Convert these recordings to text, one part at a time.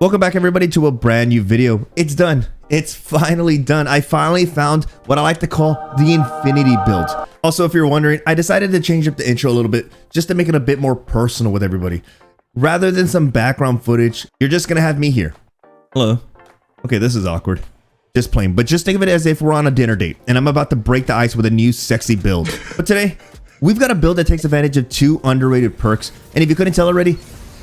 Welcome back everybody to a brand new video. It's done. It's finally done. I finally found what I like to call the infinity build. Also, if you're wondering, I decided to change up the intro a little bit just to make it a bit more personal with everybody. Rather than some background footage, you're just gonna have me here. Hello. Okay, this is awkward. Just playing, but just think of it as if we're on a dinner date and I'm about to break the ice with a new sexy build. But today, we've got a build that takes advantage of two underrated perks. And if you couldn't tell already,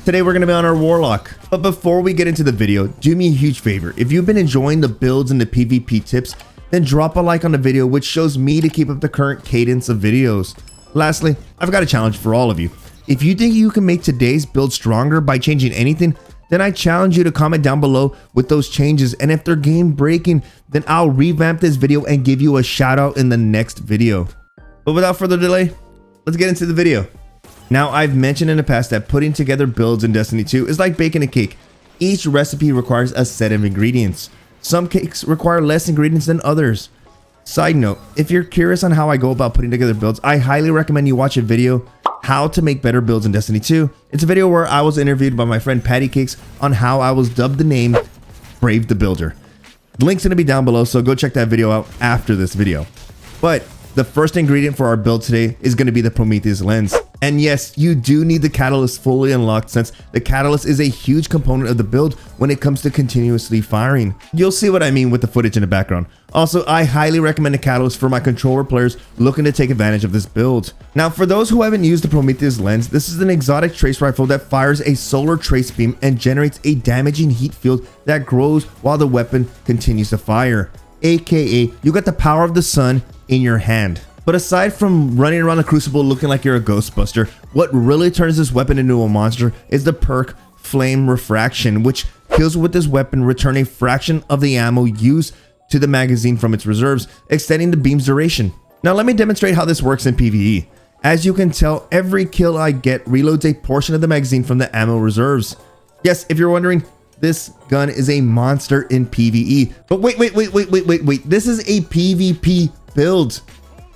today we're going to be on our Warlock. But before we get into the video, do me a huge favor. If you've been enjoying the builds and the PvP tips, then drop a like on the video, which shows me to keep up the current cadence of videos. Lastly, I've got a challenge for all of you. If you think you can make today's build stronger by changing anything, then I challenge you to comment down below with those changes. And if they're game breaking, then I'll revamp this video and give you a shout out in the next video. But without further delay, let's get into the video. Now, I've mentioned in the past that putting together builds in Destiny 2 is like baking a cake. Each recipe requires a set of ingredients. Some cakes require less ingredients than others. Side note, if you're curious on how I go about putting together builds, I highly recommend you watch a video, How to Make Better Builds in Destiny 2. It's a video where I was interviewed by my friend Patty Cakes on how I was dubbed the name Brave the Builder. The link's gonna be down below, so go check that video out after this video. But the first ingredient for our build today is gonna be the Prometheus Lens. And yes, you do need the catalyst fully unlocked, since the catalyst is a huge component of the build when it comes to continuously firing. You'll see what I mean with the footage in the background. Also, I highly recommend the catalyst for my controller players looking to take advantage of this build. Now, for those who haven't used the Prometheus Lens, this is an exotic trace rifle that fires a solar trace beam and generates a damaging heat field that grows while the weapon continues to fire. AKA, you got the power of the sun in your hand. But aside from running around the crucible looking like you're a ghostbuster, what really turns this weapon into a monster is the perk Flame Refraction, which kills with this weapon return a fraction of the ammo used to the magazine from its reserves, extending the beam's duration. Now let me demonstrate how this works in PvE. As you can tell, every kill I get reloads a portion of the magazine from the ammo reserves. Yes, if you're wondering, this gun is a monster in PvE. But wait, this is a PvP build.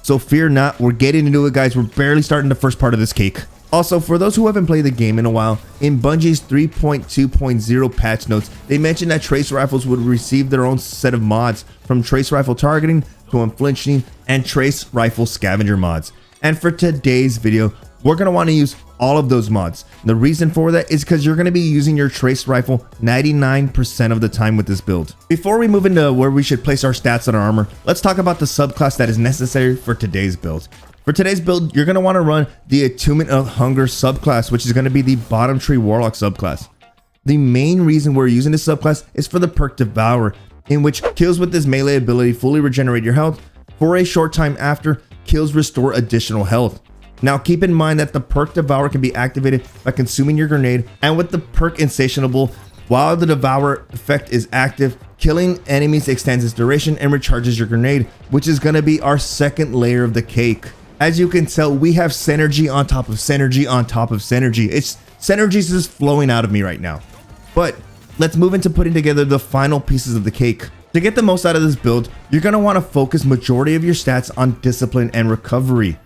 So fear not, we're getting into it, guys. We're barely starting the first part of this cake. Also, for those who haven't played the game in a while, in Bungie's 3.2.0 patch notes, they mentioned that trace rifles would receive their own set of mods, from trace rifle targeting to unflinching and trace rifle scavenger mods. And for today's video, we're going to want to use all of those mods. The reason for that is because you're going to be using your trace rifle 99% of the time with this build. Before we move into where we should place our stats on our armor, let's talk about the subclass that is necessary for today's build. For today's build, you're going to want to run the Attunement of Hunger subclass, which is going to be the bottom tree Warlock subclass. The main reason we're using this subclass is for the perk Devour, in which kills with this melee ability fully regenerate your health. For a short time after, kills restore additional health. Now keep in mind that the perk Devour can be activated by consuming your grenade, and with the perk Insatiable, while the Devour effect is active, killing enemies extends its duration and recharges your grenade, which is going to be our second layer of the cake. As you can tell, we have synergy on top of synergy on top of synergy. Synergy is just flowing out of me right now. But let's move into putting together the final pieces of the cake. To get the most out of this build, you're going to want to focus majority of your stats on discipline and recovery.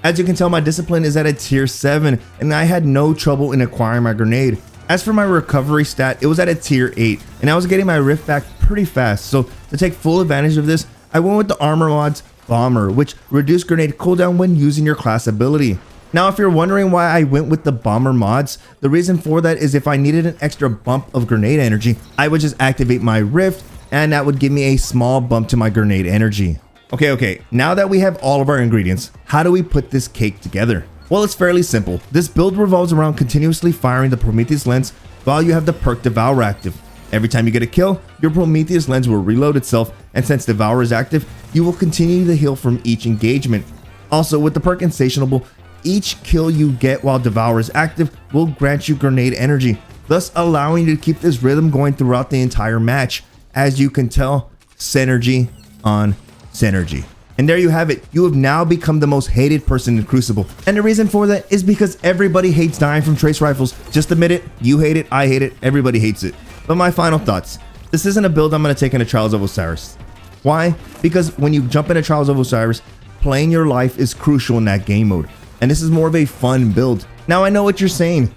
As you can tell, my discipline is at a tier 7, and I had no trouble in acquiring my grenade. As for my recovery stat, it was at a tier 8, and I was getting my rift back pretty fast. So to take full advantage of this, I went with the armor mods Bomber, which reduced grenade cooldown when using your class ability. Now, if you're wondering why I went with the Bomber mods, the reason for that is if I needed an extra bump of grenade energy, I would just activate my rift, and that would give me a small bump to my grenade energy. Okay, now that we have all of our ingredients, how do we put this cake together? Well, it's fairly simple. This build revolves around continuously firing the Prometheus Lens while you have the perk Devour active. Every time you get a kill, your Prometheus Lens will reload itself, and since Devour is active, you will continue to heal from each engagement. Also, with the perk Insatiable, each kill you get while Devour is active will grant you grenade energy, thus allowing you to keep this rhythm going throughout the entire match. As you can tell, synergy on synergy. And there you have it. You have now become the most hated person in Crucible. And the reason for that is because everybody hates dying from trace rifles. Just admit it. You hate it. I hate it. Everybody hates it. But my final thoughts. This isn't a build I'm going to take into Trials of Osiris. Why? Because when you jump into Trials of Osiris, playing your life is crucial in that game mode. And this is more of a fun build. Now I know what you're saying.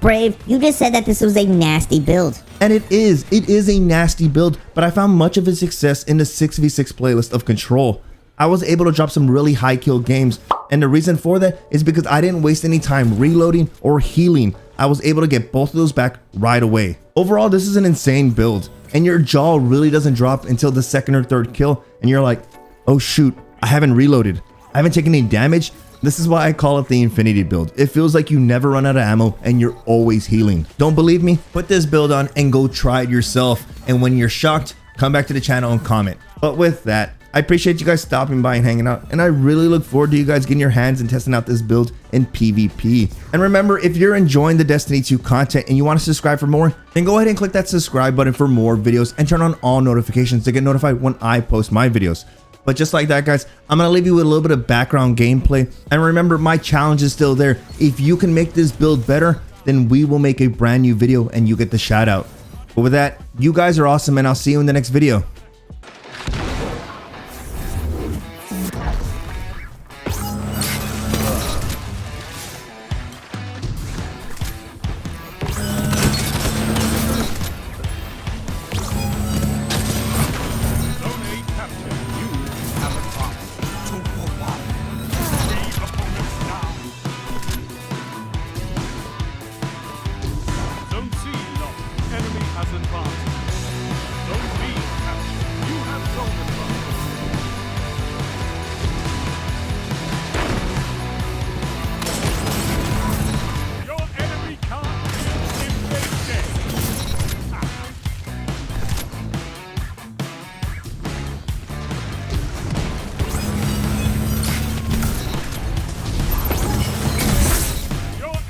Brave, you just said that this was a nasty build. And it is a nasty build, but I found much of its success in the 6v6 playlist of Control. I was able to drop some really high kill games, and the reason for that is because I didn't waste any time reloading or healing. I was able to get both of those back right away. Overall, this is an insane build, and your jaw really doesn't drop until the second or third kill, and you're like, oh shoot, I haven't reloaded. I haven't taken any damage. This is why I call it the Infinity build. It feels like you never run out of ammo and you're always healing. Don't believe me? Put this build on and go try it yourself. And when you're shocked, come back to the channel and comment. But with that, I appreciate you guys stopping by and hanging out, and I really look forward to you guys getting your hands and testing out this build in PvP. And remember, if you're enjoying the Destiny 2 content and you want to subscribe for more, then go ahead and click that subscribe button for more videos and turn on all notifications to get notified when I post my videos. But just like that, guys, I'm going to leave you with a little bit of background gameplay. And remember, my challenge is still there. If you can make this build better, then we will make a brand new video and you get the shout out. But with that, you guys are awesome, and I'll see you in the next video. Enemy has advanced. Zone B captured. You have zone advantage.